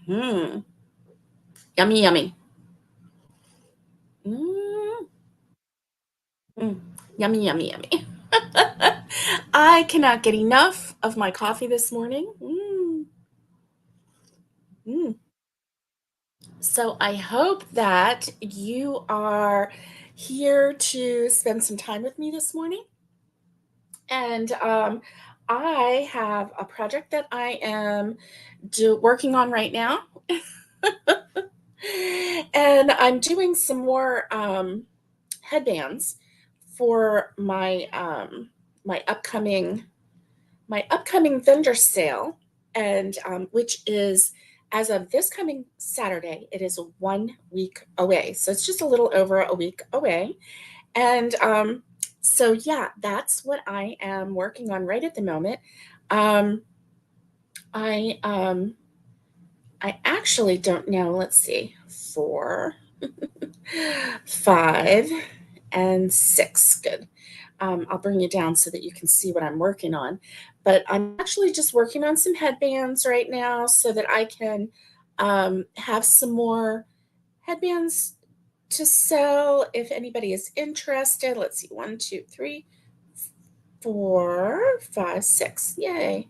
Mm. Yummy, yummy. Mm. Mm. Yummy, yummy, yummy. I cannot get enough of my coffee this morning. Mm. So I hope that you are here to spend some time with me this morning. And I have a project that I am working on right now. And I'm doing some more headbands for my upcoming vendor sale, and which is as of this coming Saturday. It is 1 week away, so it's just a little over a week away. And so yeah, that's what I am working on right at the moment. Um, I I actually don't know. Let's see, 4, 5, and 6. Good. I'll bring you down so that you can see what I'm working on. But I'm actually just working on some headbands right now so that I can have some more headbands to sell if anybody is interested. Let's see, 1, 2, 3, 4, 5, 6. Yay.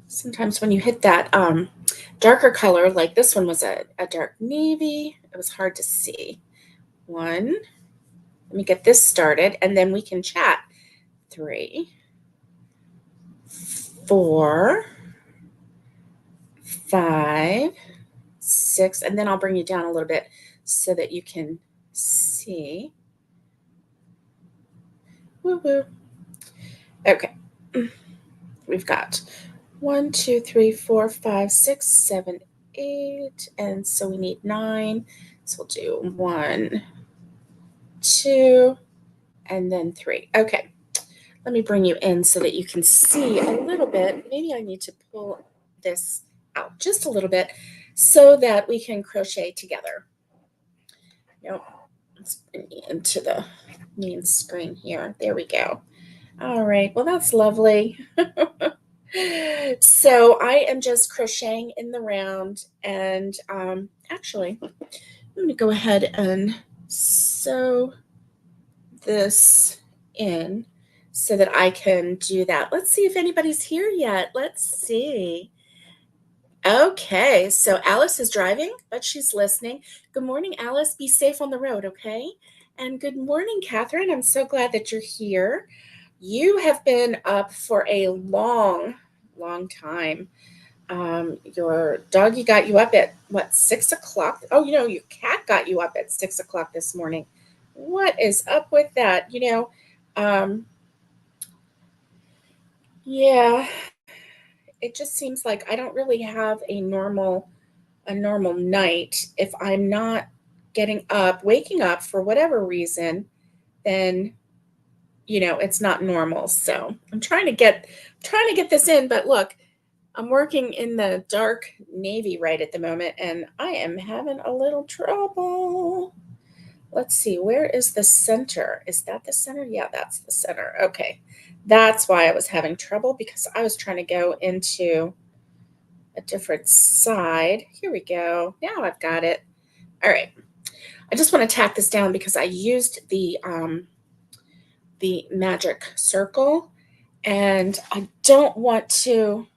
Sometimes when you hit that darker color, like this one was a dark navy, it was hard to see. 1, let me get this started and then we can chat. 3, 4, 5, 6, and then I'll bring you down a little bit so that you can see. Woo woo. Okay. We've got 1, 2, 3, 4, 5, 6, 7, 8, and so we need 9. So we'll do 1, 2, and then 3. Okay. Let me bring you in so that you can see a little bit. Maybe I need to pull this out just a little bit so that we can crochet together. Nope. Let's bring me into the main screen here. There we go. All right. Well, that's lovely. So I am just crocheting in the round, and actually, I'm going to go ahead and sew this in so that I can do that. Let's see if anybody's here yet. Let's see. Okay, so Alice is driving, but she's listening. Good morning, Alice. Be safe on the road, okay? And good morning, Catherine. I'm so glad that you're here. You have been up for a long, long time. Your doggy got you up at what, 6 o'clock? Oh, your cat got you up at 6 o'clock this morning. What is up with that? Yeah, it just seems like I don't really have a normal night. If I'm not waking up for whatever reason, then it's not normal. So I'm trying to get this in, but look, I'm working in the dark navy right at the moment, and I am having a little trouble. Let's see, where is the center? Is that the center? Yeah, that's the center. Okay. That's why I was having trouble because I was trying to go into a different side. Here we go. Now I've got it. All right. I just want to tack this down because I used the magic circle, and I don't want to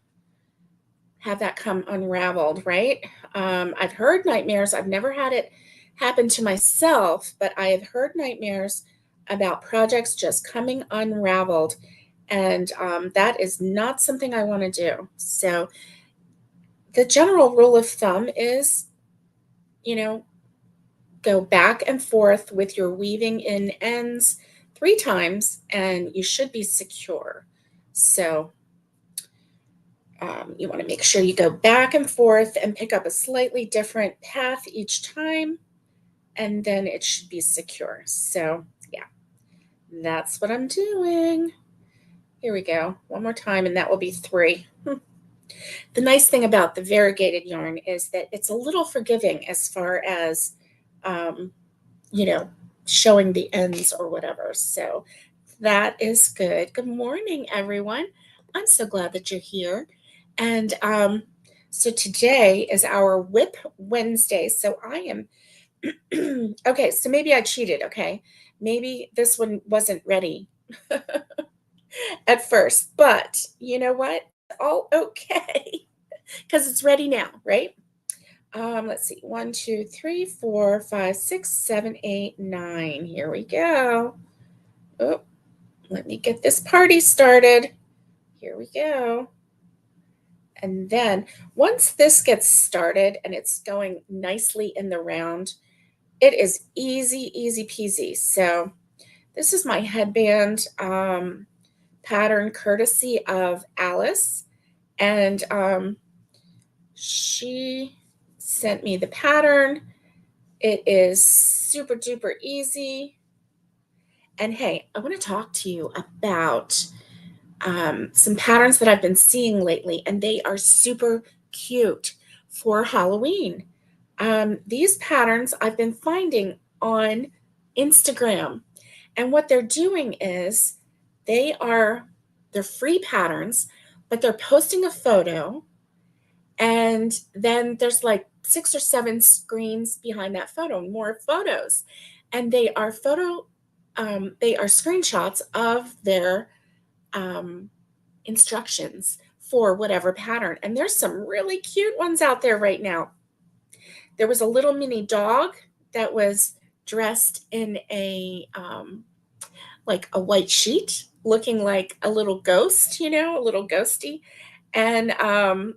have that come unraveled, right? I've heard nightmares. I've never had it happen to myself, but I have heard nightmares about projects just coming unraveled. And that is not something I want to do. So, the general rule of thumb is, you know, go back and forth with your weaving in ends 3 times and you should be secure. So, you want to make sure you go back and forth and pick up a slightly different path each time, and then it should be secure. So, yeah, that's what I'm doing. Here we go. One more time, and that will be 3. The nice thing about the variegated yarn is that it's a little forgiving as far as, um, you know, showing the ends or whatever. So, that is good. Good morning, everyone. I'm so glad that you're here. And So today is our Whip Wednesday. So I am, okay, so maybe I cheated, okay? Maybe this one wasn't ready at first, but you know what? All okay, because it's ready now, right? Let's see, 1, 2, 3, 4, 5, 6, 7, 8, 9. Here we go. Oh, let me get this party started. Here we go. And then once this gets started and it's going nicely in the round, it is easy, easy peasy. So this is my headband pattern courtesy of Alice. And she sent me the pattern. It is super duper easy. And hey, I want to talk to you about some patterns that I've been seeing lately, and they are super cute for Halloween. These patterns I've been finding on Instagram, and what they're doing is they're free patterns, but they're posting a photo, and then there's like 6 or 7 screens behind that photo, more photos, and they are screenshots of their um, instructions for whatever pattern. And there's some really cute ones out there right now. There was a little mini dog that was dressed in a like a white sheet, looking like a little ghost, a little ghosty. And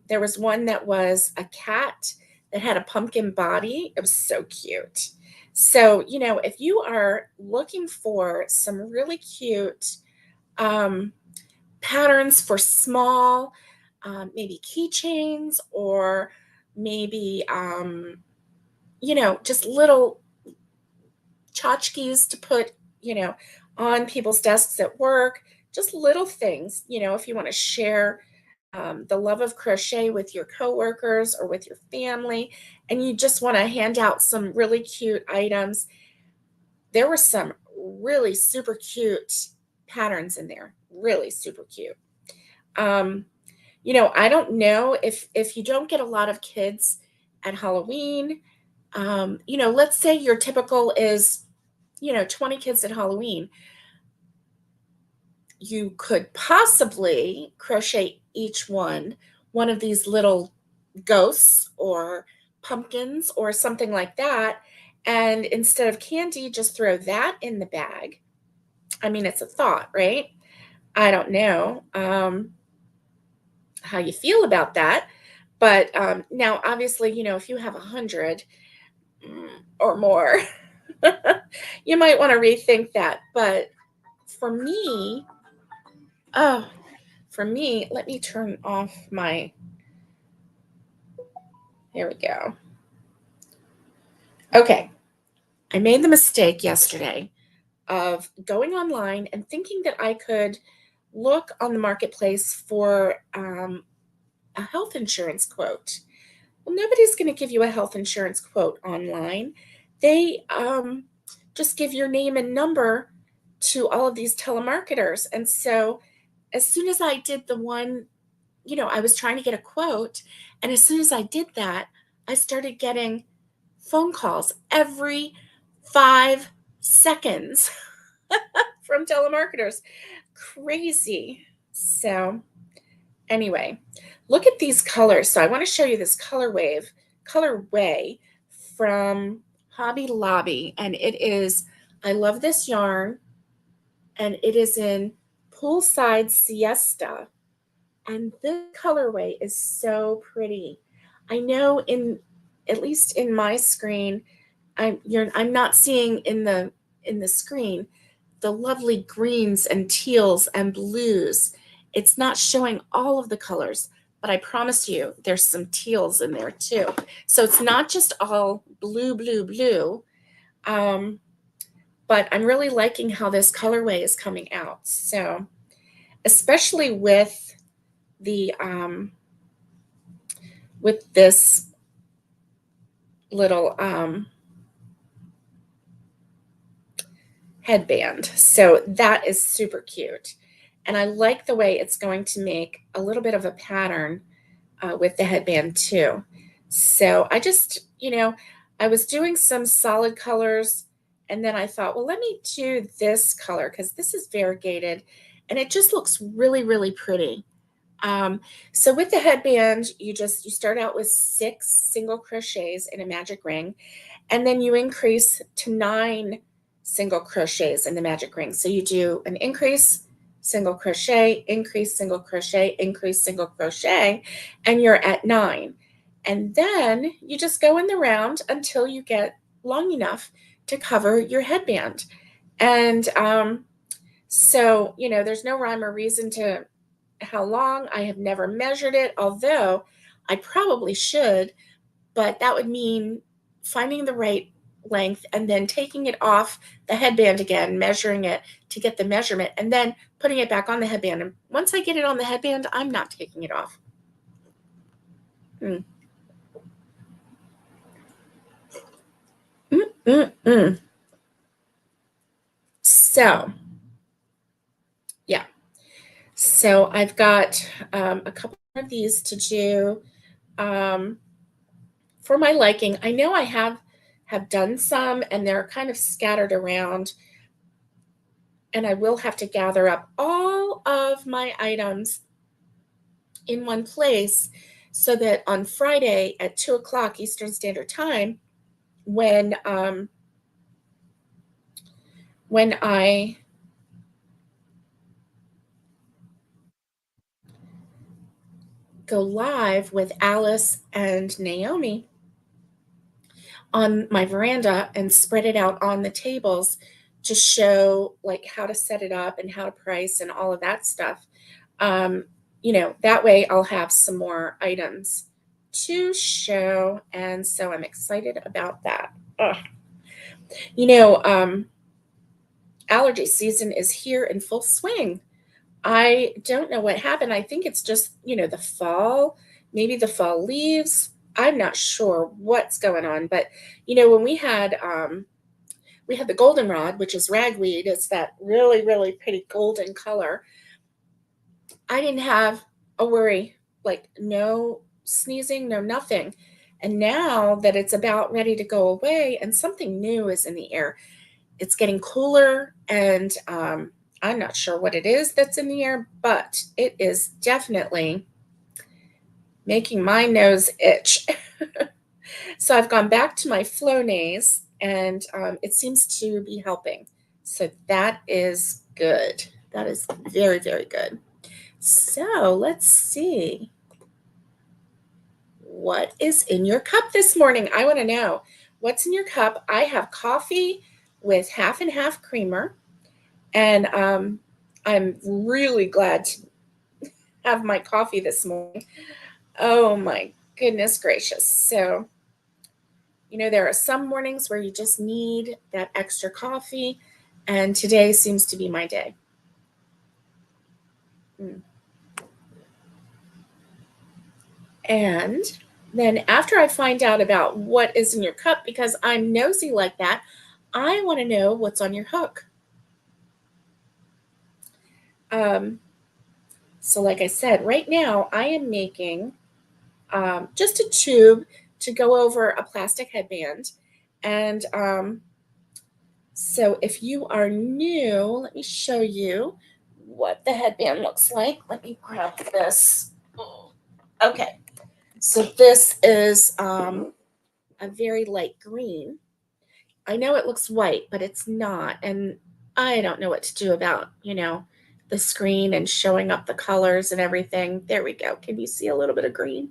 there was one that was a cat that had a pumpkin body. It was so cute. So, if you are looking for some really cute patterns for small, maybe keychains, or maybe, just little tchotchkes to put, on people's desks at work, just little things, if you want to share the love of crochet with your coworkers or with your family, and you just want to hand out some really cute items. There were some really super cute patterns in there, really super cute. Um, I don't know if you don't get a lot of kids at Halloween. Let's say your typical is, 20 kids at Halloween. You could possibly crochet each one of these little ghosts or pumpkins or something like that. And instead of candy, just throw that in the bag. I mean, it's a thought, right? I don't know how you feel about that. But now, obviously, if you have 100 or more, you might want to rethink that. But for me, oh, let me turn off my, here we go. Okay. I made the mistake yesterday of going online and thinking that I could look on the marketplace for a health insurance quote. Well, nobody's going to give you a health insurance quote online. They just give your name and number to all of these telemarketers. And so as soon as I did the one, I was trying to get a quote. And as soon as I did that, I started getting phone calls every 5 seconds from telemarketers. Crazy. So, anyway, look at these colors. So, I want to show you this colorway from Hobby Lobby. And I love this yarn. And it is in Poolside Siesta. And this colorway is so pretty. I know at least in my screen, I'm not seeing in the screen the lovely greens and teals and blues. It's not showing all of the colors, but I promise you there's some teals in there too. So it's not just all blue, blue, blue. But I'm really liking how this colorway is coming out. So especially with this little headband. So that is super cute. And I like the way it's going to make a little bit of a pattern with the headband too. So I just, I was doing some solid colors and then I thought, well, let me do this color because this is variegated and it just looks really, really pretty. Um, so with the headband, you start out with 6 single crochets in a magic ring, and then you increase to 9 single crochets in the magic ring. So you do an increase, single crochet, increase, single crochet, increase, single crochet, and you're at 9. And then you just go in the round until you get long enough to cover your headband. And so, there's no rhyme or reason to how long. I have never measured it, although I probably should, but that would mean finding the right length and then taking it off the headband again, measuring it to get the measurement, and then putting it back on the headband. And once I get it on the headband, I'm not taking it off. Mm. Mm-mm-mm. So, yeah. So I've got a couple of these to do um, for my liking. I know I have done some, and they're kind of scattered around. And I will have to gather up all of my items in one place so that on Friday at 2 o'clock Eastern Standard Time, when I go live with Alice and Naomi on my veranda and spread it out on the tables to show like how to set it up and how to price and all of that stuff. That way I'll have some more items to show. And so I'm excited about that. Ugh. Allergy season is here in full swing. I don't know what happened. I think it's just, the fall, maybe the fall leaves. I'm not sure what's going on, but when we had the goldenrod, which is ragweed. It's that really, really pretty golden color. I didn't have a worry, like no sneezing, no nothing. And now that it's about ready to go away and something new is in the air, it's getting cooler and I'm not sure what it is that's in the air, but it is definitely making my nose itch. So I've gone back to my Flonase and it seems to be helping. So that is good. That is very, very good. So let's see. What is in your cup this morning? I want to know what's in your cup. I have coffee with half and half creamer, and I'm really glad to have my coffee this morning. Oh my goodness gracious. So, there are some mornings where you just need that extra coffee, and today seems to be my day. And then after I find out about what is in your cup, because I'm nosy like that, I want to know what's on your hook. So like I said, right now I am making just a tube to go over a plastic headband. And so if you are new, let me show you what the headband looks like. Let me grab this. Okay, so this is a very light green. I know it looks white, but it's not. And I don't know what to do about, the screen and showing up the colors and everything. There we go. Can you see a little bit of green?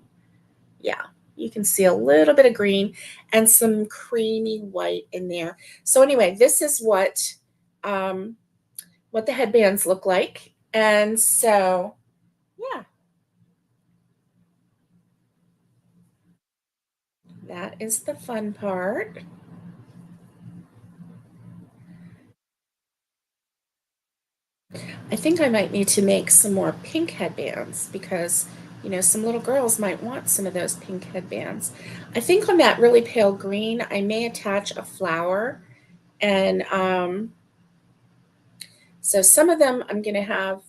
Yeah, you can see a little bit of green and some creamy white in there. So anyway, this is what the headbands look like. And so, yeah, that is the fun part. I think I might need to make some more pink headbands because, some little girls might want some of those pink headbands. I think on that really pale green, I may attach a flower. And so some of them I'm going to have,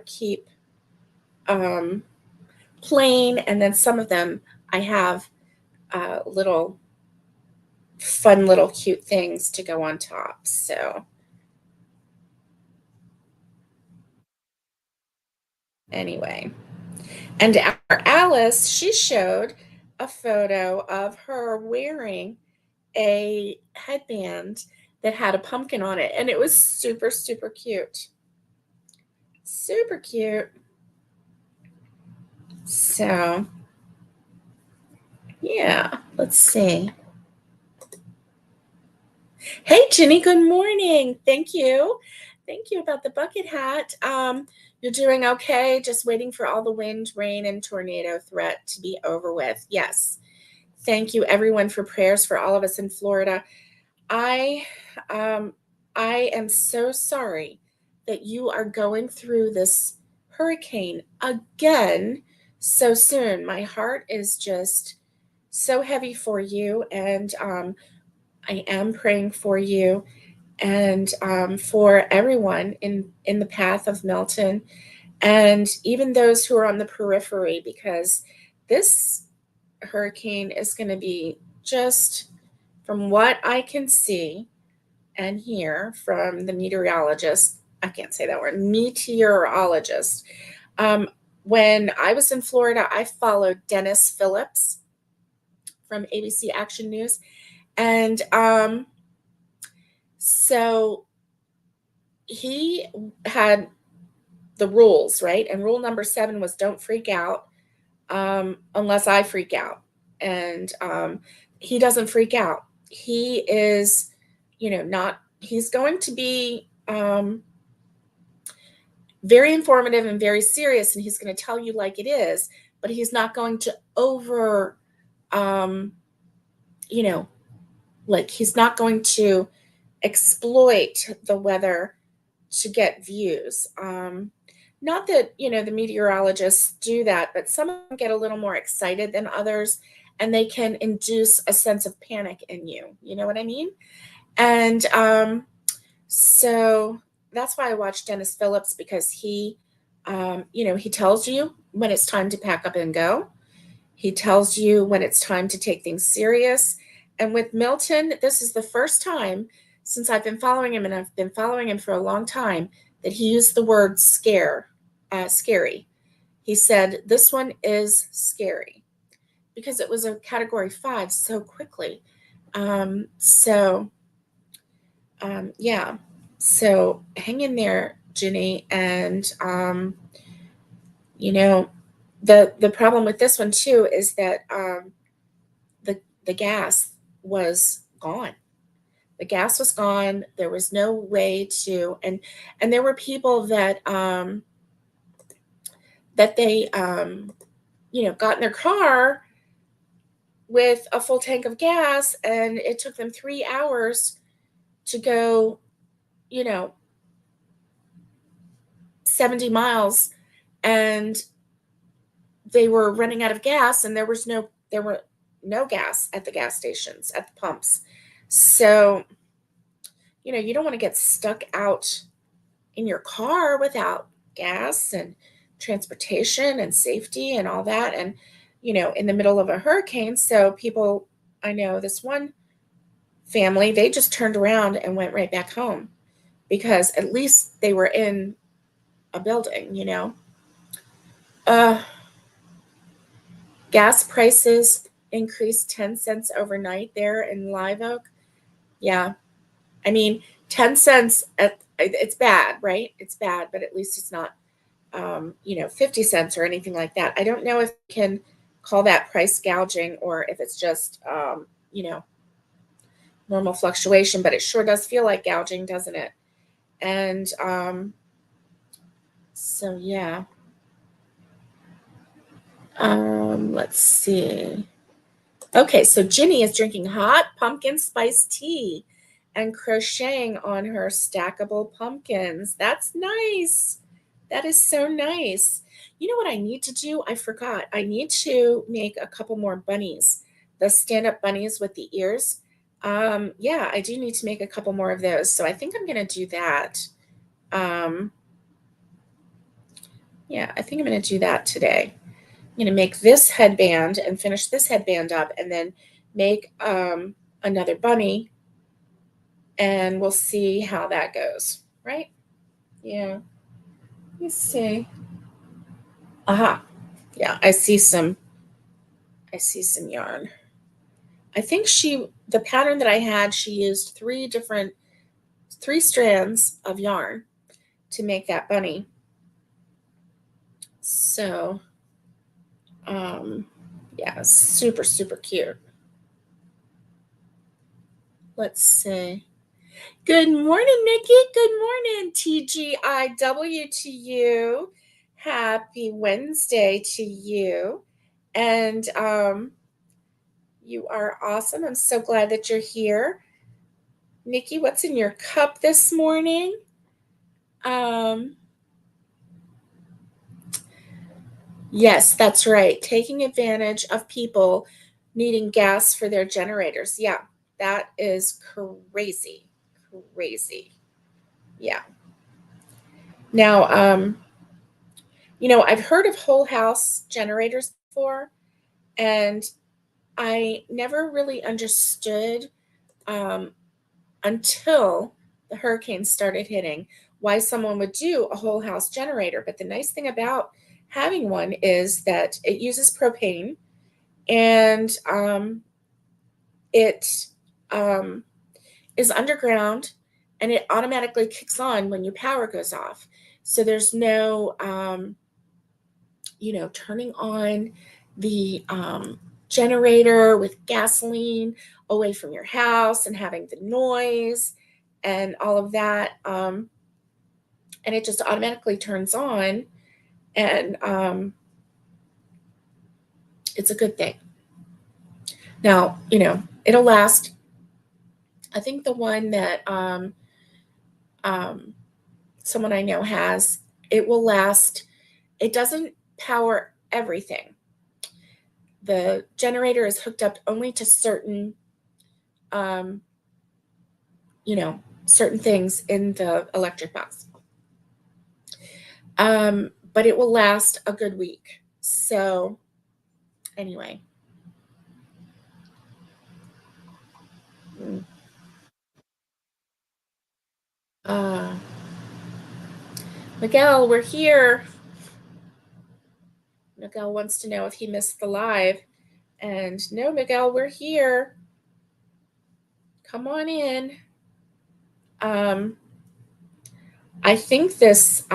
keep plain, and then some of them I have little fun little cute things to go on top. So anyway, and our Alice, she showed a photo of her wearing a headband that had a pumpkin on it, and it was super, super cute. Super cute. So, yeah, let's see. Hey, Jenny, good morning. Thank you. Thank you about the bucket hat. You're doing okay, just waiting for all the wind, rain, and tornado threat to be over with. Yes. Thank you, everyone, for prayers for all of us in Florida. I um, I am so sorry that you are going through this hurricane again so soon. My heart is just so heavy for you, and I am praying for you and for everyone in the path of Milton, and even those who are on the periphery, because this hurricane is going to be just, from what I can see and hear from the meteorologist, I can't say that word, meteorologist. Um, when I was in Florida, I followed Dennis Phillips from ABC Action News. And so he had the rules, right? And rule number 7 was don't freak out unless I freak out. And he doesn't freak out. He is, not, he's going to be very informative and very serious, and he's going to tell you like it is, but he's not going to over, you know, like he's not going to exploit the weather to get views. Not that, the meteorologists do that, but some of them get a little more excited than others, and they can induce a sense of panic in you. You know what I mean? And so that's why I watch Dennis Phillips, because he tells you when it's time to pack up and go. He tells you when it's time to take things serious. And with Milton, this is the first time since I've been following him, and I've been following him for a long time, that he used the word scary. He said, this one is scary, because it was a category 5 so quickly. Yeah. So hang in there, Ginny. And, the problem with this one too is that the gas was gone. The gas was gone. There was no way to, and there were people that they got in their car with a full tank of gas, and it took them 3 hours to go, 70 miles, and they were running out of gas, and there were no gas at the gas stations, at the pumps. So, you don't want to get stuck out in your car without gas and transportation and safety and all that, and in the middle of a hurricane. So people, I know this one family, they just turned around and went right back home, because at least they were in a building. uh Gas prices increased 10 cents overnight there in Live Oak. Yeah. I mean, 10 cents, it's bad, right? It's bad, but at least it's not 50 cents or anything like that. I don't know if you can call that price gouging, or if it's just, normal fluctuation, but it sure does feel like gouging, doesn't it? And so, yeah. Let's see. Okay, so Ginny is drinking hot pumpkin spice tea and crocheting on her stackable pumpkins. That's nice. That is so nice. You know what I need to do? I forgot. I need to make a couple more bunnies, the stand-up bunnies with the ears. Yeah, I do need to make a couple more of those. So I think I'm going to do that. Yeah, I think I'm going to do that today. going to make this headband and finish this headband up, and then make another bunny, and we'll see how that goes, right? Yeah. Let's see. Aha. Yeah, I see some yarn. I think the pattern that I had, she used three strands of yarn to make that bunny. So, yeah, super, super cute. Let's see. Good morning, Nikki. Good morning, TGIW to you. Happy Wednesday to you. And you are awesome. I'm so glad that you're here. Nikki, what's in your cup this morning? Yes, that's right. Taking advantage of people needing gas for their generators. Yeah, that is crazy. Crazy. Yeah. Now, I've heard of whole house generators before, and I never really understood until the hurricanes started hitting why someone would do a whole house generator. But the nice thing about having one is that it uses propane, and it is underground, and it automatically kicks on when your power goes off. So there's no turning on the generator with gasoline away from your house and having the noise and all of that. And it just automatically turns on, and it's a good thing. Now, it'll last. I think the one that someone I know has, it will last. It doesn't power everything. The generator is hooked up only to certain certain things in the electric box. But it will last a good week. So anyway. Miguel, we're here. Miguel wants to know if he missed the live. And no, Miguel, we're here. Come on in. I think this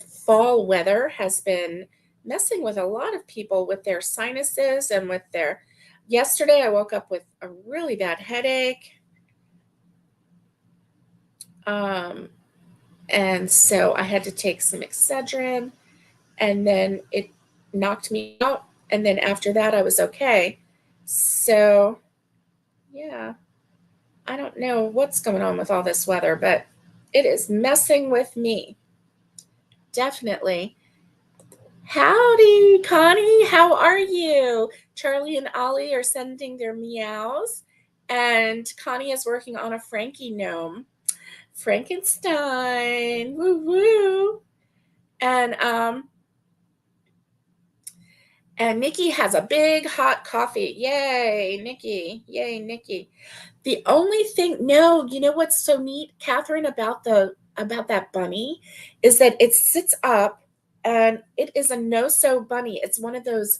fall weather has been messing with a lot of people with their sinuses and with their. Yesterday, I woke up with a really bad headache. And so I had to take some Excedrin, and then it knocked me out. And then after that, I was okay. So, yeah, I don't know what's going on with all this weather, but it is messing with me. Definitely. Howdy, Connie. How are you? Charlie and Ollie are sending their meows, and Connie is working on a Frankie gnome. Frankenstein. Woo woo. And Nikki has a big hot coffee. Yay, Nikki. Yay, Nikki. The only thing, no, you know what's so neat, Catherine, about that bunny is that it sits up, and it is a no-sew bunny. It's one of those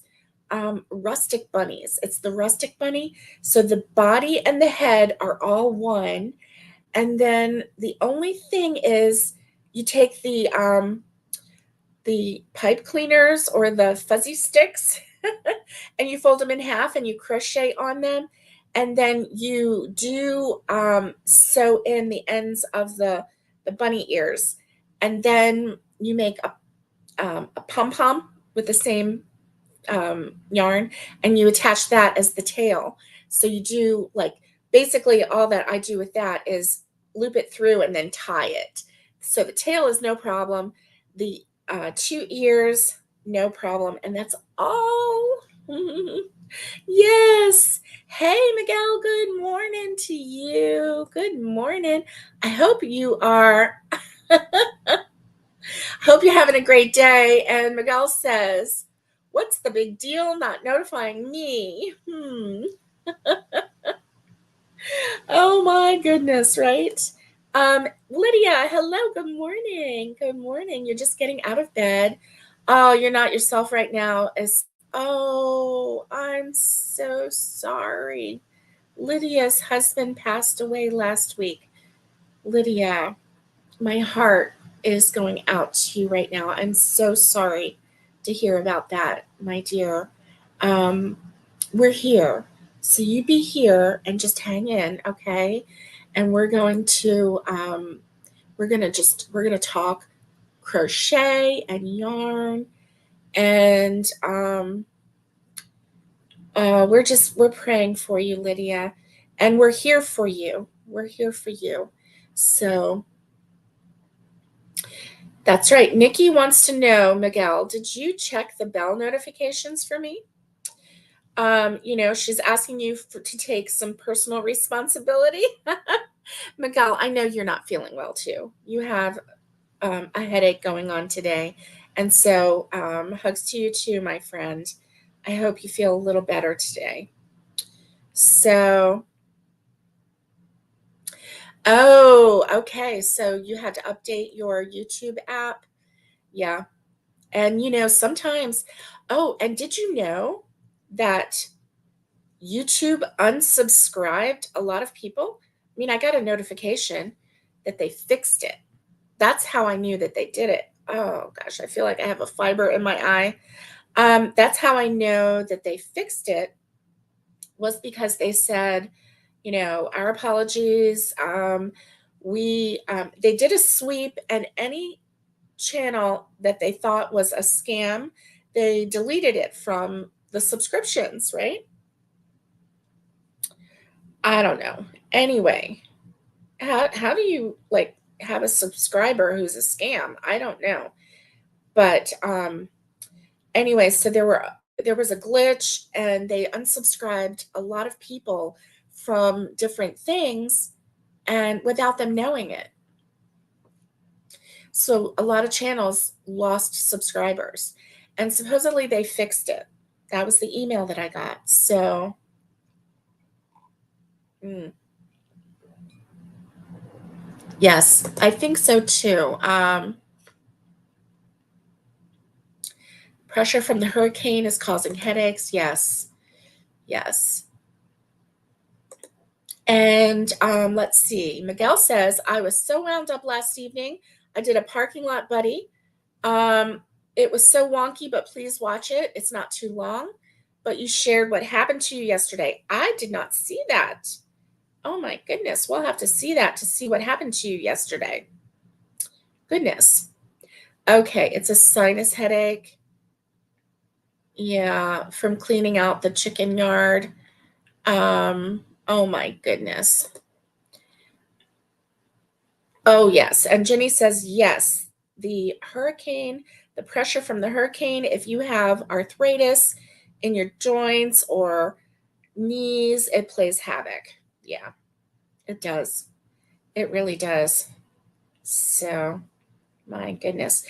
rustic bunnies. It's the rustic bunny. So the body and the head are all one. And then the only thing is you take the pipe cleaners or the fuzzy sticks and you fold them in half and you crochet on them, and then you do sew in the ends of the bunny ears, and then you make a pom-pom with the same yarn, and you attach that as the tail. So you do, like, basically all that I do with that is loop it through and then tie it. So the tail is no problem. The 2 ears, no problem. And that's all. Yes. Hey, Miguel, good morning to you. Good morning. I hope you are, hope you're having a great day. And Miguel says, What's the big deal not notifying me? Oh my goodness, right? Lydia, hello, good morning. Good morning. You're just getting out of bed. Oh, you're not yourself right now. Oh, I'm so sorry. Lydia's husband passed away last week. Lydia, my heart is going out to you right now. I'm so sorry to hear about that, my dear. Um, we're here. So you be here and just hang in, okay? And we're gonna talk crochet and yarn, and we're praying for you, Lydia, and we're here for you. We're here for you. So that's right. Nikki wants to know, Miguel, did you check the bell notifications for me? She's asking you to take some personal responsibility. Miguel, I know you're not feeling well too. You have a headache going on today. And so, hugs to you too, my friend. I hope you feel a little better today. So, oh, okay. So you had to update your YouTube app. Yeah. And sometimes, oh, and did you know that YouTube unsubscribed a lot of people? I mean, I got a notification that they fixed it. That's how I knew that they did it. Oh gosh, I feel like I have a fiber in my eye. That's how I know that they fixed it, was because they said, our apologies. They did a sweep, and any channel that they thought was a scam, they deleted it from the subscriptions, right? I don't know. Anyway, how do you have a subscriber who's a scam? I don't know. But anyway, so there was a glitch, and they unsubscribed a lot of people from different things, and without them knowing it. So a lot of channels lost subscribers, and supposedly they fixed it. That was the email that I got. So yes, I think so too. Pressure from the hurricane is causing headaches. Yes. Yes. And let's see. Miguel says, I was so wound up last evening. I did a parking lot buddy. It was so wonky, but please watch it. It's not too long. But you shared what happened to you yesterday. I did not see that. Oh my goodness. We'll have to see that to see what happened to you yesterday. Goodness. Okay. It's a sinus headache. Yeah. From cleaning out the chicken yard. Oh my goodness. Oh, yes. And Jenny says, yes, the pressure from the hurricane, if you have arthritis in your joints or knees, it plays havoc. Yeah, it does. It really does. So, my goodness.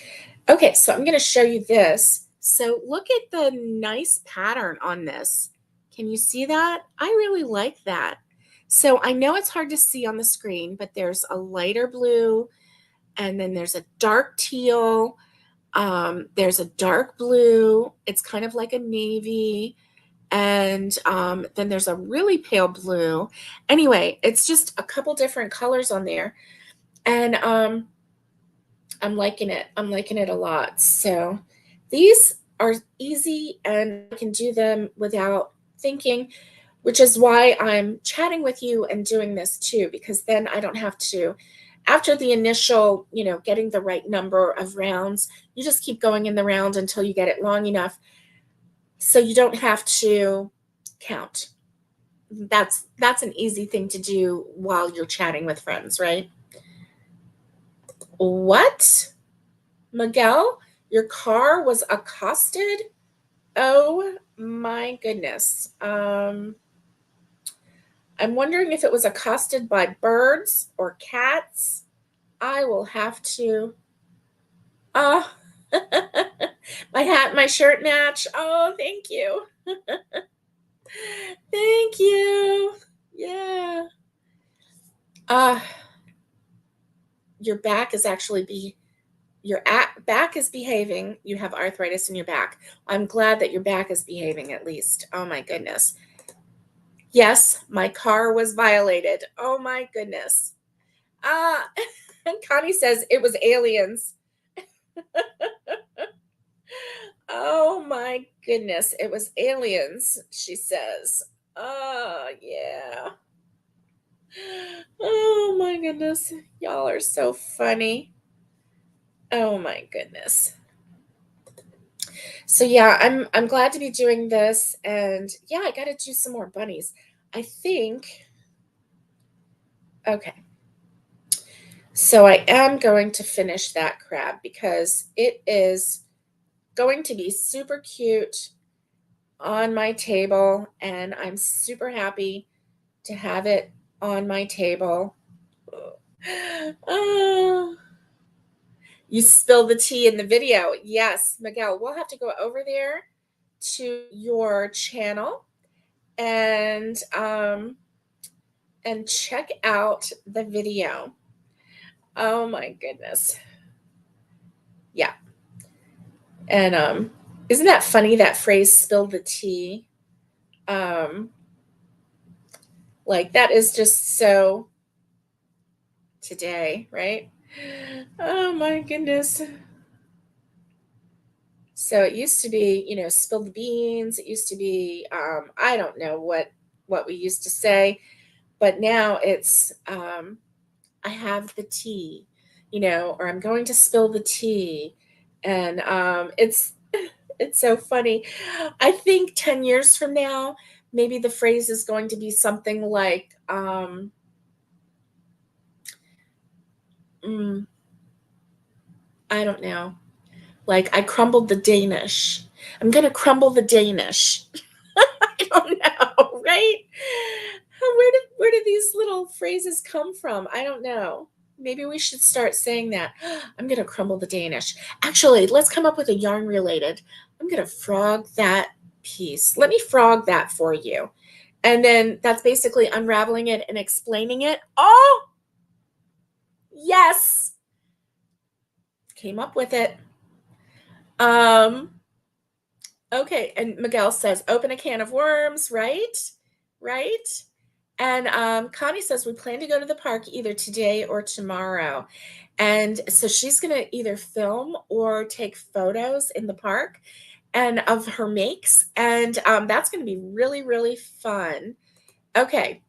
Okay, so I'm going to show you this. So, look at the nice pattern on this. Can you see that? I really like that. So, I know it's hard to see on the screen, but there's a lighter blue, and then there's a dark teal. There's a dark blue. It's kind of like a navy. And then there's a really pale blue. Anyway, it's just a couple different colors on there. And I'm liking it. I'm liking it a lot. So these are easy, and I can do them without thinking, which is why I'm chatting with you and doing this too, because then I don't have to, after the initial, getting the right number of rounds, you just keep going in the round until you get it long enough so you don't have to count. That's an easy thing to do while you're chatting with friends, right? What? Miguel, your car was accosted? Oh my goodness. I'm wondering if it was accosted by birds or cats. I will have to. Uh, My hat and my shirt match. Oh, thank you. Thank you. Yeah. Uh, your back is actually back is behaving. You have arthritis in your back. I'm glad that your back is behaving at least. Oh my goodness. Yes, my car was violated. Oh my goodness. Uh, and Connie says it was aliens. Oh my goodness. It was aliens, she says. Oh, yeah. Oh my goodness. Y'all are so funny. Oh my goodness. So yeah, I'm glad to be doing this, and yeah, I got to do some more bunnies. I think okay. So I am going to finish that crab because it is going to be super cute on my table, and I'm super happy to have it on my table. Oh, you spilled the tea in the video. Yes, Miguel, we'll have to go over there to your channel and check out the video. Oh my goodness. Yeah. And isn't that funny, that phrase, spilled the tea? Um like that is just so today, right? Oh my goodness. So it used to be, spill the beans. It used to be, I don't know what we used to say, but now it's, I have the tea, or I'm going to spill the tea, and it's so funny. I think 10 years from now, maybe the phrase is going to be something like, mm, I don't know, like I crumbled the Danish. I'm gonna crumble the Danish. I don't know, right? Where did these little phrases come from? I don't know. Maybe we should start saying that. I'm gonna crumble the Danish. Actually, let's come up with a yarn related. I'm gonna frog that piece. Let me frog that for you. And then that's basically unraveling it and explaining it. Oh, yes. Came up with it. Okay, and Miguel says, open a can of worms, right? Right? And Connie says, we plan to go to the park either today or tomorrow. And so she's going to either film or take photos in the park and of her makes. And that's going to be really, really fun. Okay.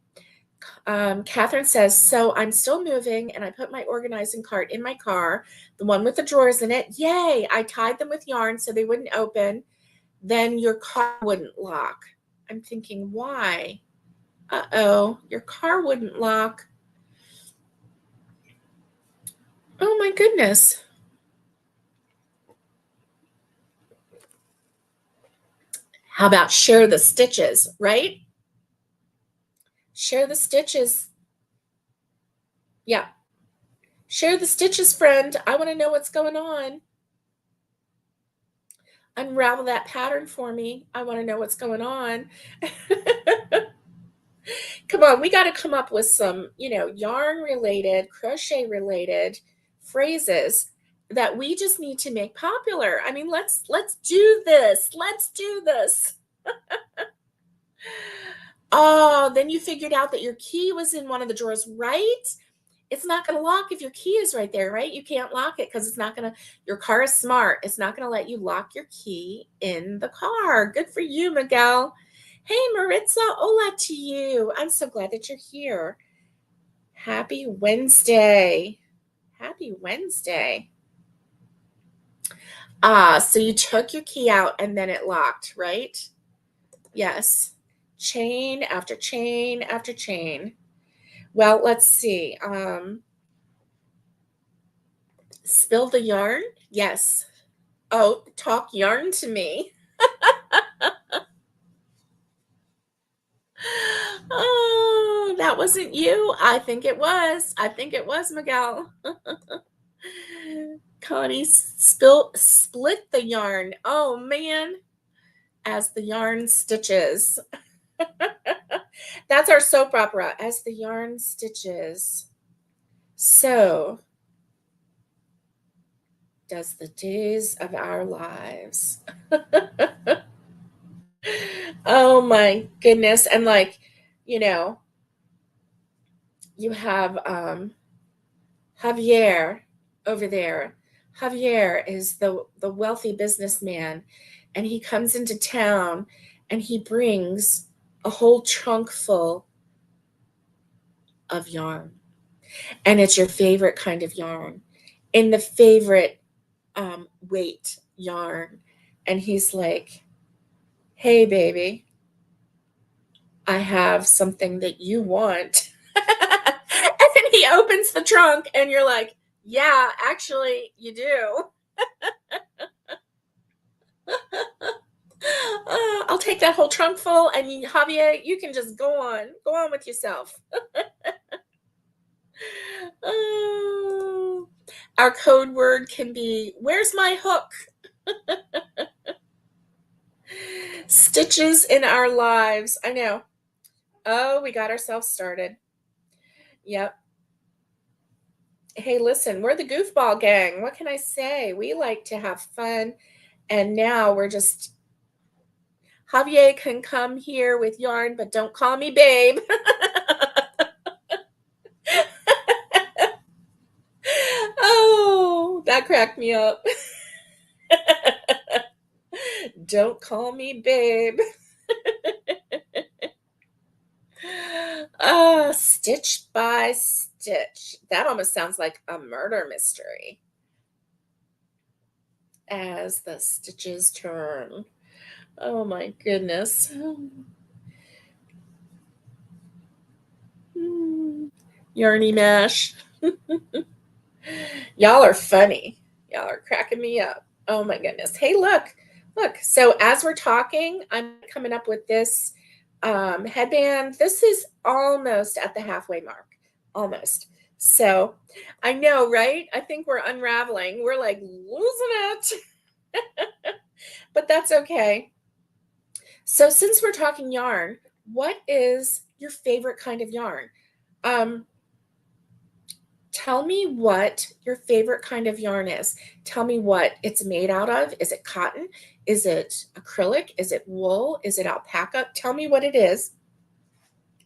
Catherine says, so I'm still moving and I put my organizing cart in my car, the one with the drawers in it. Yay. I tied them with yarn so they wouldn't open. Then your car wouldn't lock. I'm thinking, why? Uh-oh, your car wouldn't lock. Oh my goodness. How about share the stitches, right? Share the stitches. Yeah. Share the stitches, friend. I want to know what's going on. Unravel that pattern for me. I want to know what's going on. Come on, we got to come up with some, yarn related, crochet related phrases that we just need to make popular. I mean, let's do this. Let's do this. Oh, then you figured out that your key was in one of the drawers, right? It's not going to lock if your key is right there, right? You can't lock it because it's not going to, your car is smart. It's not going to let you lock your key in the car. Good for you, Miguel. Hey, Maritza, hola to you. I'm so glad that you're here. Happy Wednesday. Happy Wednesday. So you took your key out and then it locked, right? Yes. Chain after chain after chain. Well, let's see. Spill the yarn? Yes. Oh, talk yarn to me. Oh, that wasn't you. I think it was. I think it was, Miguel. Connie split the yarn. Oh man, as the yarn stitches. That's our soap opera, as the yarn stitches. So does the days of our lives. Oh my goodness. And like, you know, you have Javier over there. Javier is the wealthy businessman, and he comes into town and he brings a whole trunk full of yarn. And it's your favorite kind of yarn in the favorite weight yarn. And he's like, hey, baby, I have something that you want. And then he opens the trunk, and you're like, yeah, actually, you do. I'll take that whole trunk full, and Javier, you can just go on with yourself. Oh, our code word can be, where's my hook? Stitches in our lives. I know. Oh, we got ourselves started. Yep. Hey, listen, we're the goofball gang. What can I say? We like to have fun. And now we're just, Javier can come here with yarn, but don't call me babe. Oh, that cracked me up. Don't call me babe. Stitch by stitch. That almost sounds like a murder mystery. As the stitches turn. Oh my goodness. Yarny mash. Y'all are funny. Y'all are cracking me up. Oh my goodness. Hey, look. So as we're talking, I'm coming up with this headband. This is almost at the halfway mark. Almost. So I know, right? I think we're unraveling. We're like losing it. But that's okay. So since we're talking yarn, what is your favorite kind of yarn? Tell me what your favorite kind of yarn is. Tell me what it's made out of. Is it cotton? Is it acrylic? Is it wool? Is it alpaca? Tell me what it is.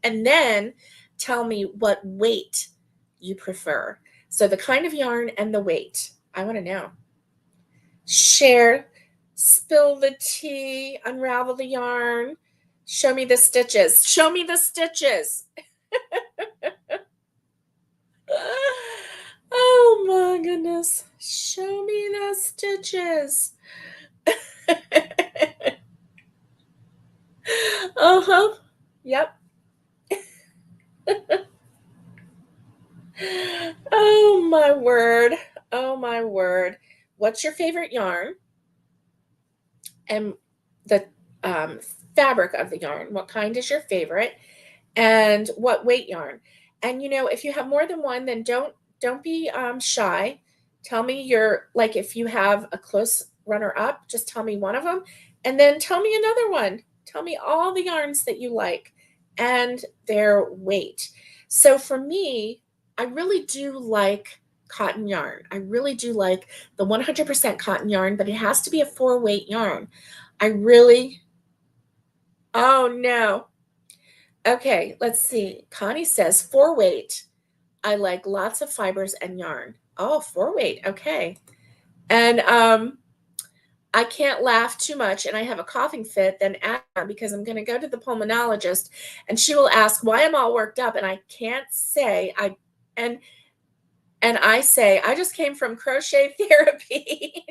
And then tell me what weight you prefer. So the kind of yarn and the weight. I want to know. Share, spill the tea, unravel the yarn. Show me the stitches. Show me the stitches. Oh my goodness. Show me the stitches. Uh-huh. Yep. Oh my word. Oh my word. What's your favorite yarn? And the um, fabric of the yarn. What kind is your favorite? And what weight yarn? And if you have more than one, then don't be shy. Tell me your, like, if you have a close runner up, just tell me one of them, and then tell me another one. Tell me all the yarns that you like and their weight. So for me, I really do like cotton yarn. I really do like the 100% cotton yarn, but it has to be a 4-weight yarn. I really, oh no. Okay, let's see. Connie says 4-weight. I like lots of fibers and yarn. Oh, 4-weight. Okay. And I can't laugh too much and I have a coughing fit then because I'm going to go to the pulmonologist and she will ask why I'm all worked up, and I can't say and I say I just came from crochet therapy.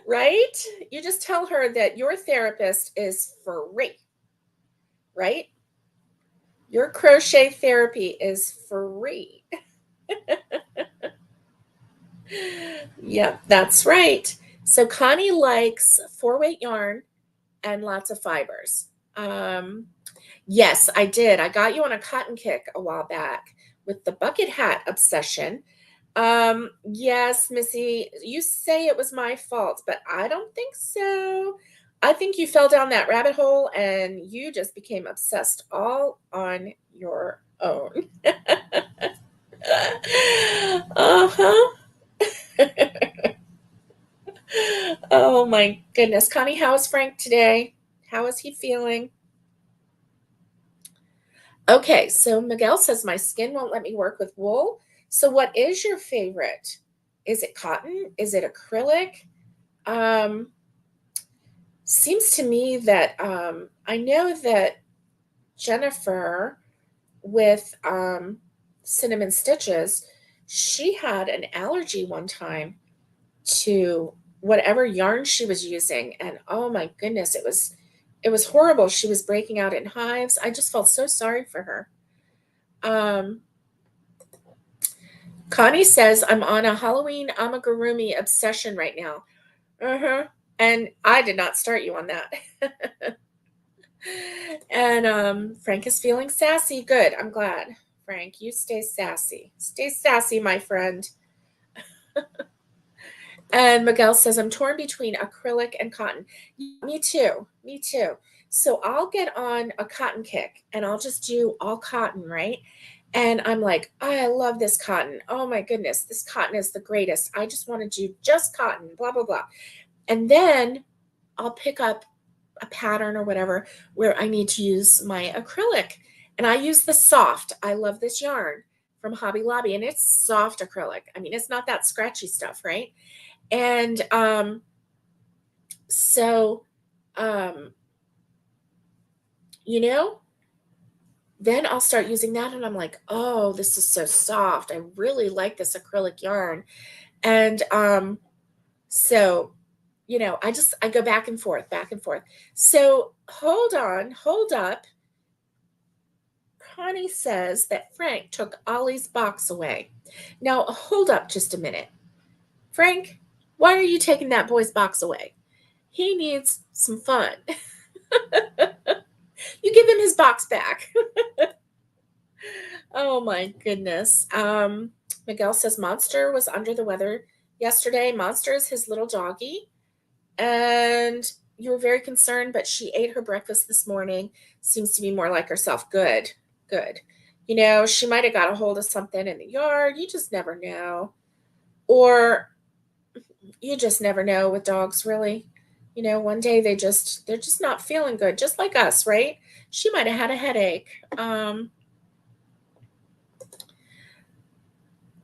Right? You just tell her that your therapist is free. Right? Your crochet therapy is free. Yep, that's right. So Connie likes 4-weight yarn and lots of fibers. Yes, I did. I got you on a cotton kick a while back with the bucket hat obsession. Yes, Missy, you say it was my fault, but I don't think so. I think you fell down that rabbit hole and you just became obsessed all on your own. Uh-huh. Oh my goodness. Connie, how is Frank today? How is he feeling? Okay, so Miguel says my skin won't let me work with wool. So what is your favorite? Is it cotton? Is it acrylic? Um, Seems to me that I know that Jennifer with Cinnamon Stitches, she had an allergy one time to whatever yarn she was using, and oh my goodness, it was horrible. She was breaking out in hives. I just felt so sorry for her. Um, Connie says I'm on a Halloween amigurumi obsession right now. Uh-huh. And I did not start you on that. And Frank is feeling sassy. Good. I'm glad. Frank, you stay sassy. Stay sassy, my friend. And Miguel says, I'm torn between acrylic and cotton. Me too. Me too. So I'll get on a cotton kick and I'll just do all cotton, right? And I'm like, oh, I love this cotton. Oh my goodness, this cotton is the greatest. I just want to do just cotton, blah, blah, blah. And then I'll pick up a pattern or whatever where I need to use my acrylic. And I use the soft. I love this yarn from Hobby Lobby, and it's soft acrylic. I mean, it's not that scratchy stuff, right? And so, um, you know, then I'll start using that, and I'm like, oh, this is so soft. I really like this acrylic yarn. And so I go back and forth, back and forth. So hold on, hold up. Connie says that Frank took Ollie's box away. Now, hold up just a minute. Frank, why are you taking that boy's box away? He needs some fun. You give him his box back. Oh my goodness. Miguel says Monster was under the weather yesterday. Monster is his little doggy. And you were very concerned, but she ate her breakfast this morning. Seems to be more like herself. Good, good. She might have got a hold of something in the yard. You just never know. Or you just never know with dogs, really. One day they're just not feeling good, just like us, right? She might have had a headache.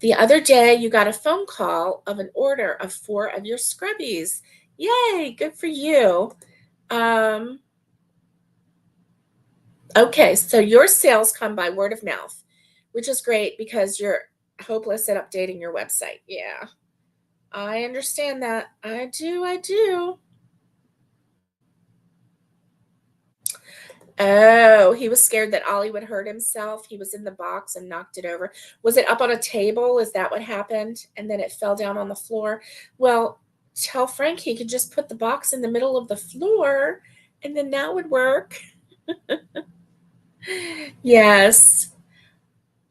The other day, you got a phone call of an order of 4 of your scrubbies. Yay, good for you. Okay, so your sales come by word of mouth, which is great because you're hopeless at updating your website. Yeah, I understand that. I do. Oh, he was scared that Ollie would hurt himself. He was in the box and knocked it over. Was it up on a table? Is that what happened? And then it fell down on the floor? Well, tell Frank he could just put the box in the middle of the floor and then that would work. Yes.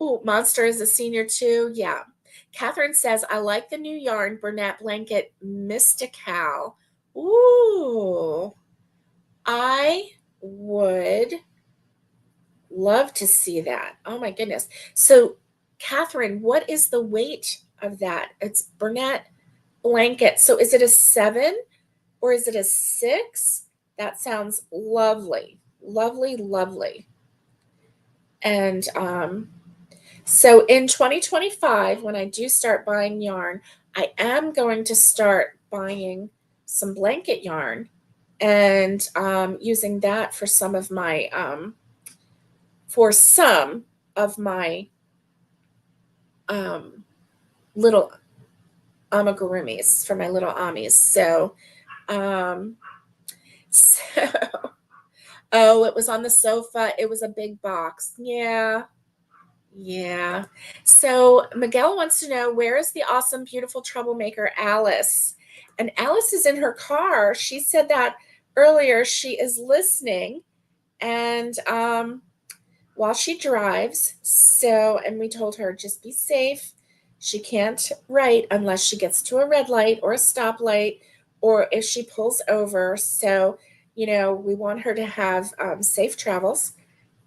Oh, Monster is a senior too. Yeah. Catherine says, I like the new yarn Bernat blanket Mystical. Ooh, I would love to see that. Oh my goodness. So, Catherine, what is the weight of that? It's Bernat blanket. So, is it a 7 or is it a 6? That sounds lovely. Lovely, lovely. And so in 2025, when I do start buying yarn, I am going to start buying some blanket yarn and using that for some of my little amigurumis, for my little amis. Um, so oh, it was on the sofa. It was a big box. Yeah. Yeah. So Miguel wants to know, where is the awesome, beautiful troublemaker Alice? And Alice is in her car. She said that earlier. She is listening, and while she drives. So, and we told her just be safe. She can't write unless she gets to a red light or a stoplight or if she pulls over. So, we want her to have safe travels.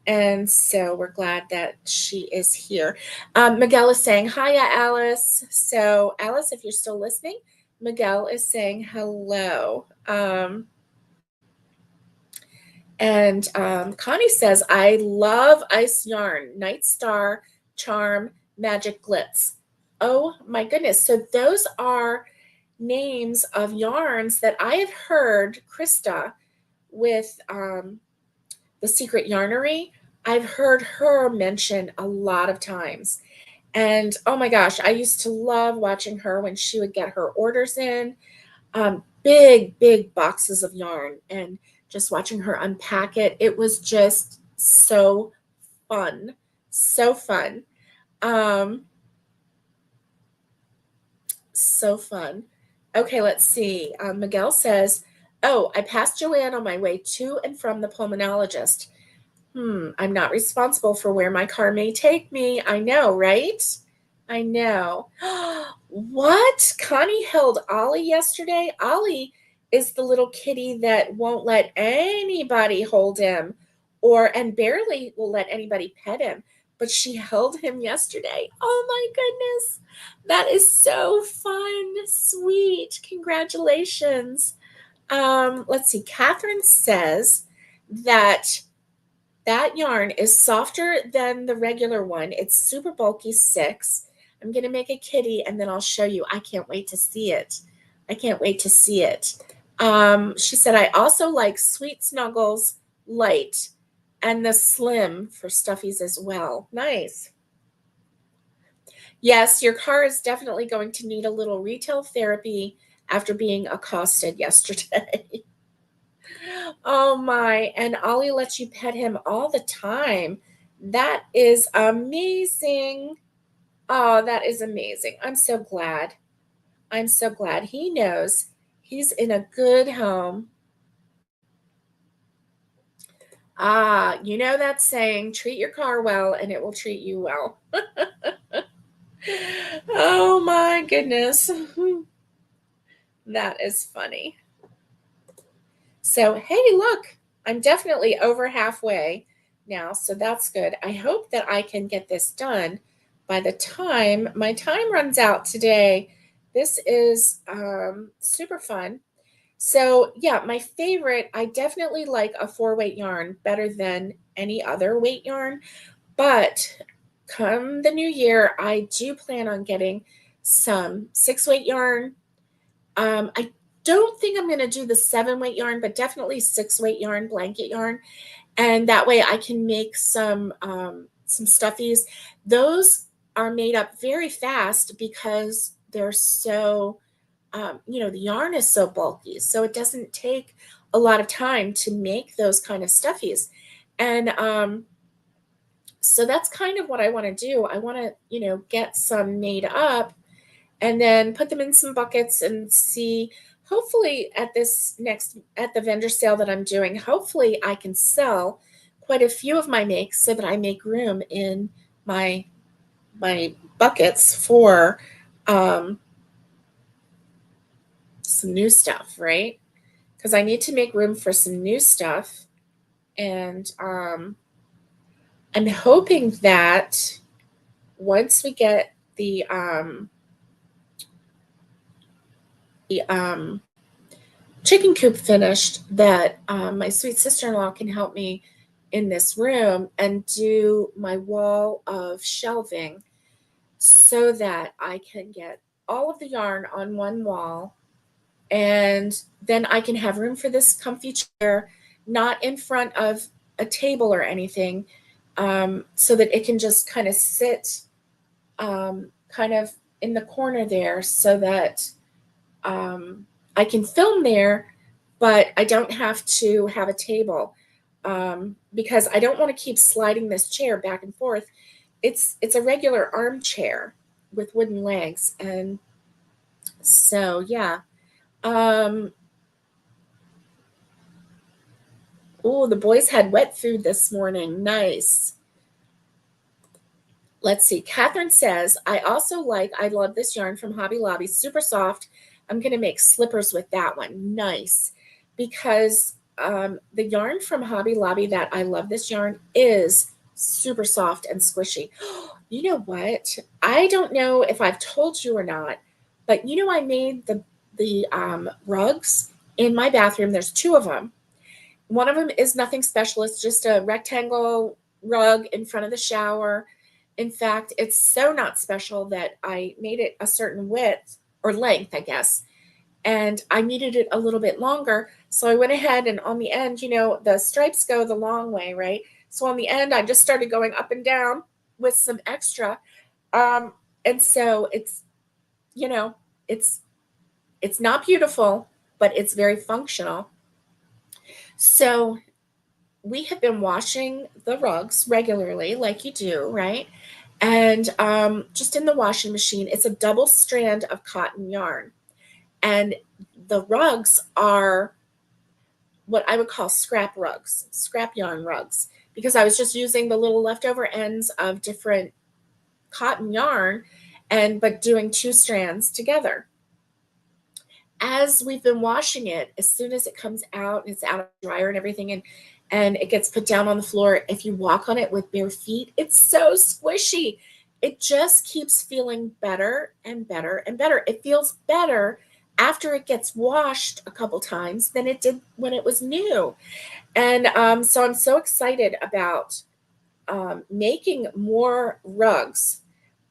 And so we're glad that she is here. Miguel is saying, hiya, Alice. So, Alice, if you're still listening, Miguel is saying hello. And Connie says, I love ice yarn, Night Star, Charm, Magic Glitz. Oh my goodness. So those are names of yarns that I have heard Krista with the Secret Yarnery. I've heard her mention a lot of times. And oh my gosh, I used to love watching her when she would get her orders in. Big, big boxes of yarn, and just watching her unpack it. It was just so fun. So fun. So fun. Okay, let's see. Miguel says, oh, I passed Joanne on my way to and from the pulmonologist. I'm not responsible for where my car may take me. I know, right? I know. What? Connie held Ollie yesterday? Ollie is the little kitty that won't let anybody hold him and barely will let anybody pet him. But she held him yesterday. Oh my goodness. That is so fun. Sweet. Congratulations. Let's see. Catherine says that yarn is softer than the regular one. It's super bulky 6. I'm going to make a kitty and then I'll show you. I can't wait to see it. I can't wait to see it. She said, I also like Sweet Snuggles Light and the Slim for stuffies as well. Nice. Yes, your car is definitely going to need a little retail therapy after being accosted yesterday. Oh my, and Ollie lets you pet him all the time. That is amazing. Oh, that is amazing. I'm so glad. I'm so glad he knows he's in a good home. You know that saying, treat your car well and it will treat you well. Oh my goodness. That is funny. So, hey, look, I'm definitely over halfway now, so that's good. I hope that I can get this done by the time my time runs out today. This is super fun. So, yeah, my favorite, I definitely like a 4-weight yarn better than any other weight yarn, but come the new year, I do plan on getting some 6-weight yarn. I don't think I'm going to do the 7-weight yarn, but definitely 6-weight yarn, blanket yarn. And that way I can make some stuffies. Those are made up very fast because they're so, the yarn is so bulky. So it doesn't take a lot of time to make those kind of stuffies. And so that's kind of what I want to do. I want to, get some made up and then put them in some buckets and see, hopefully at the vendor sale that I'm doing, hopefully I can sell quite a few of my makes so that I make room in my buckets for some new stuff, right? Because I need to make room for some new stuff. And I'm hoping that once we get the chicken coop finished, that my sweet sister-in-law can help me in this room and do my wall of shelving so that I can get all of the yarn on one wall, and then I can have room for this comfy chair, not in front of a table or anything, so that it can just kind of sit kind of in the corner there so that I can film there, but I don't have to have a table because I don't want to keep sliding this chair back and forth. It's a regular armchair with wooden legs, and so yeah. Oh, the boys had wet food this morning. Nice. Let's see. Catherine says, I love this yarn from Hobby Lobby. Super soft. I'm going to make slippers with that one. Nice. Because the yarn from Hobby Lobby that I love this yarn is super soft and squishy. You know what? I don't know if I've told you or not, but I made the rugs in my bathroom. There's two of them. One of them is nothing special. It's just a rectangle rug in front of the shower. In fact, it's so not special that I made it a certain width or length, I guess, and I needed it a little bit longer. So I went ahead and on the end, the stripes go the long way, right? So on the end, I just started going up and down with some extra. Um, and so you know, it's it's not beautiful, but it's very functional. So we have been washing the rugs regularly, like you do, right? And just in the washing machine, it's a double strand of cotton yarn. And the rugs are what I would call scrap rugs, scrap yarn rugs, because I was just using the little leftover ends of different cotton yarn but doing two strands together. As we've been washing it, as soon as it comes out and it's out of the dryer and everything, and it gets put down on the floor, if you walk on it with bare feet, it's so squishy. It just keeps feeling better and better and better. It feels better after it gets washed a couple times than it did when it was new. And so I'm so excited about making more rugs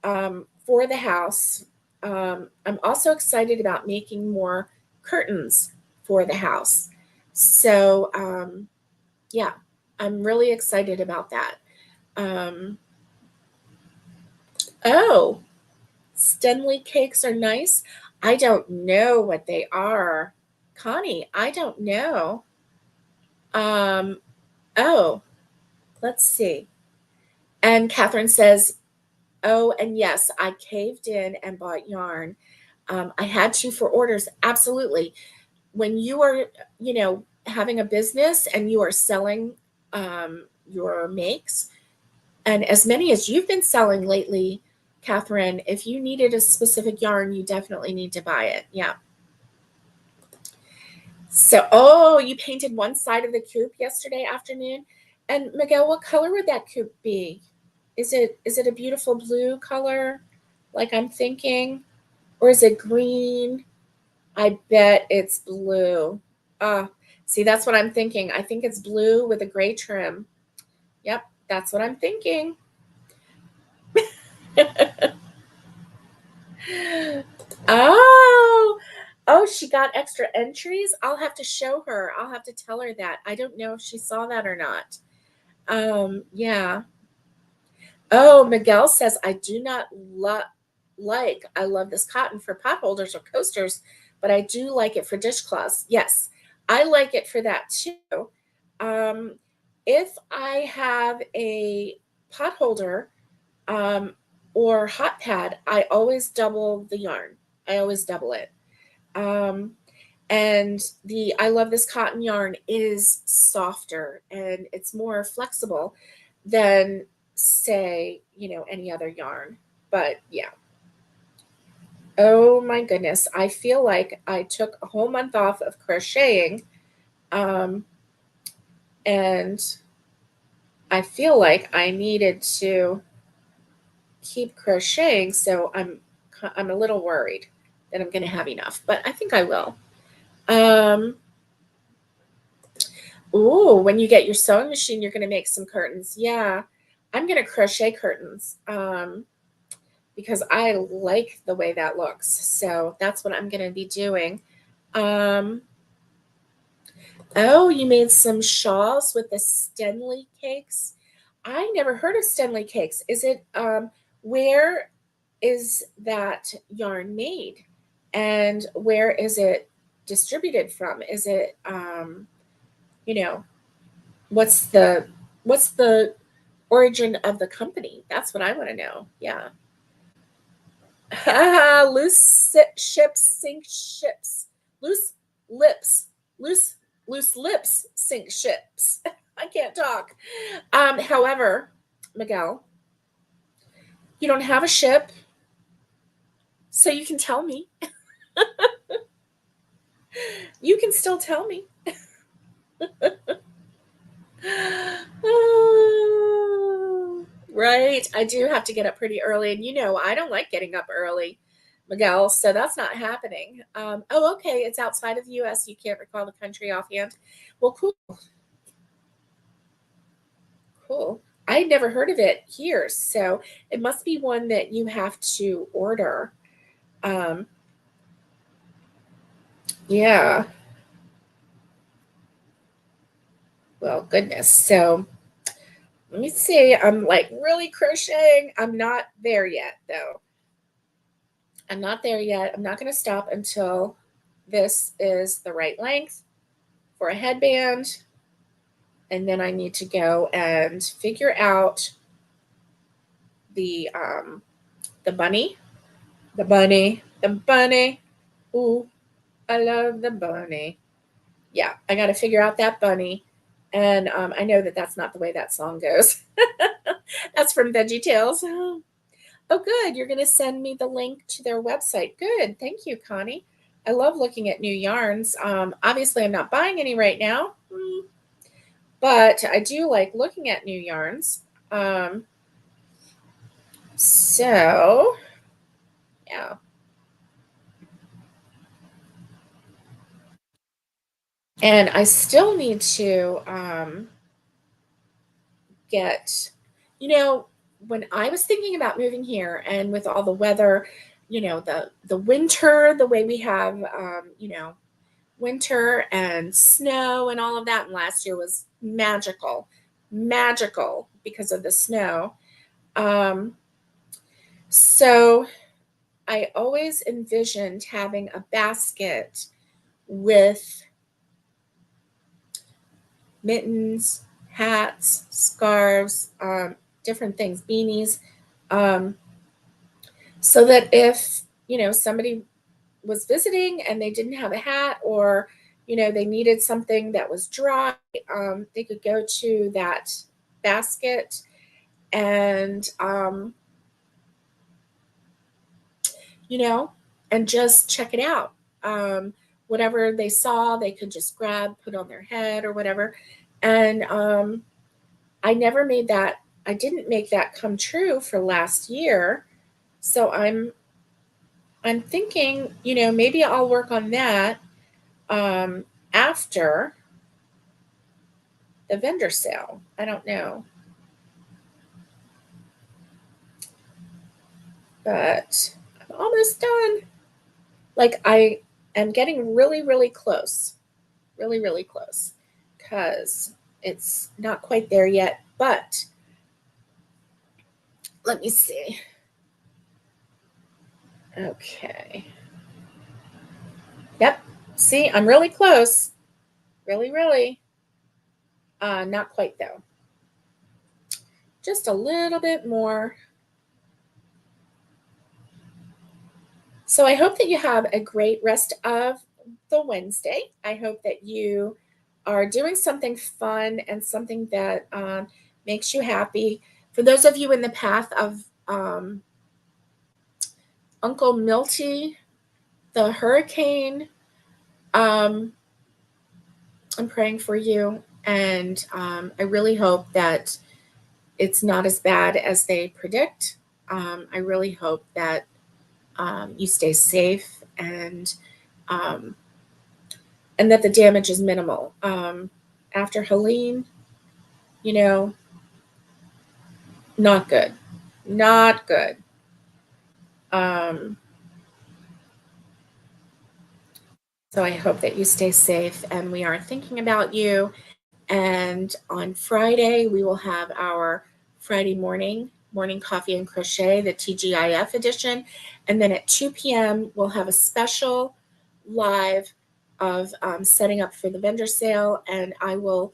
for the house. I'm also excited about making more curtains for the house. So, yeah, I'm really excited about that. Um, oh, Stenley cakes are nice. I don't know what they are. Connie, I don't know. Um, oh, let's see. And Catherine says, oh, and yes, I caved in and bought yarn. I had to for orders. Absolutely. When you are, having a business and you are selling your makes, and as many as you've been selling lately, Catherine, if you needed a specific yarn, you definitely need to buy it. Yeah. So, oh, you painted one side of the coop yesterday afternoon. And Miguel, what color would that coop be? Is it a beautiful blue color, like I'm thinking, or is it green? I bet it's blue. See, that's what I'm thinking. I think it's blue with a gray trim. Yep, that's what I'm thinking. Oh, she got extra entries. I'll have to show her. I'll have to tell her that. I don't know if she saw that or not. Yeah. Oh, Miguel says, I do not I love this cotton for pot holders or coasters, but I do like it for dishcloths. Yes, I like it for that too. Um, if I have a pot holder or hot pad, I always double the yarn. I always double it. Um, and I love this cotton yarn is softer and it's more flexible than say, any other yarn. But yeah. Oh my goodness. I feel like I took a whole month off of crocheting. Um, and I feel like I needed to keep crocheting. So I'm a little worried that I'm going to have enough, but I think I will. When you get your sewing machine, you're going to make some curtains. Yeah, I'm going to crochet curtains because I like the way that looks. So that's what I'm going to be doing. Oh, you made some shawls with the Stenley cakes. I never heard of Stenley cakes. Where is that yarn made? And where is it distributed from? Is it, you know, what's the origin of the company? That's what I want to know. Yeah. Ships sink ships. Loose lips. Loose loose lips sink ships. I can't talk. However, Miguel, You don't have a ship, so you can tell me. You can still tell me. Right. I do have to get up pretty early. And I don't like getting up early, Miguel. So that's not happening. Oh, okay. It's outside of the US. You can't recall the country offhand. Well, cool. Cool. I never heard of it here. So it must be one that you have to order. Um, yeah. Well, goodness. So let me see. I'm like really crocheting. I'm not there yet, though. I'm not there yet. I'm not going to stop until this is the right length for a headband. And then I need to go and figure out the bunny, the bunny, the bunny. Ooh, I love the bunny. Yeah, I got to figure out that bunny. And I know that that's not the way that song goes. That's from Veggie Tales. Oh, good. You're going to send me the link to their website. Good. Thank you, Connie. I love looking at new yarns. Obviously, I'm not buying any right now, but I do like looking at new yarns. So, yeah. And I still need to get, when I was thinking about moving here and with all the weather, the winter, the way we have, winter and snow and all of that. And last year was magical because of the snow. So I always envisioned having a basket with mittens, hats, scarves, different things, beanies, so that if somebody was visiting and they didn't have a hat, or they needed something that was dry, they could go to that basket and and just check it out. Whatever they saw, they could just grab, put on their head or whatever. And I never made that. I didn't make that come true for last year. So I'm thinking, maybe I'll work on that after the vendor sale. I don't know. But I'm almost done. Like I am getting really, really close. Really, really close. Because it's not quite there yet. But let me see. Okay. Yep. See, I'm really close. Really, really. Not quite though. Just a little bit more. So I hope that you have a great rest of the Wednesday. I hope that you are doing something fun and something that makes you happy. For those of you in the path of Uncle Milty, the hurricane, I'm praying for you. And I really hope that it's not as bad as they predict. I really hope that you stay safe um, and that the damage is minimal. After Helene, not good, not good. Um, so I hope that you stay safe, and we are thinking about you. And on Friday, we will have our Friday morning coffee and crochet, the TGIF edition. And then at 2 p.m., we'll have a special live of setting up for the vendor sale. And I will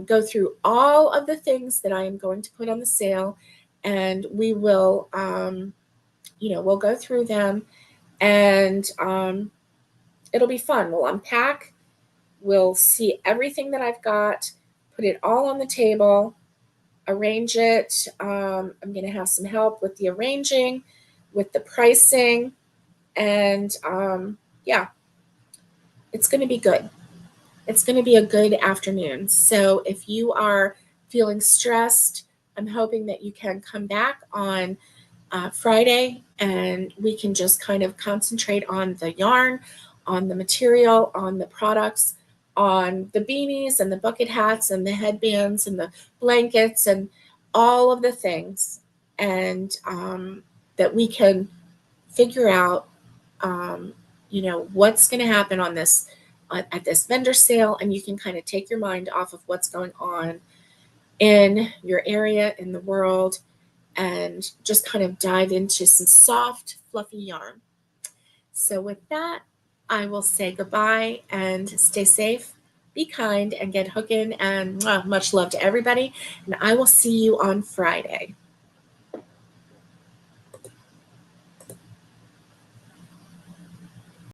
go through all of the things that I am going to put on the sale. And we will, we'll go through them, and it'll be fun. We'll unpack. We'll see everything that I've got, put it all on the table, arrange it. I'm going to have some help with the arranging, with the pricing, and yeah, it's going to be good. It's going to be a good afternoon. So if you are feeling stressed, I'm hoping that you can come back on Friday and we can just kind of concentrate on the yarn, on the material, on the products, on the beanies and the bucket hats and the headbands and the blankets and all of the things. And that we can figure out, what's going to happen on this at this vendor sale, and you can kind of take your mind off of what's going on in your area, in the world, and just kind of dive into some soft, fluffy yarn. So with that, I will say goodbye and stay safe, be kind, and get hooking. And much love to everybody. And I will see you on Friday.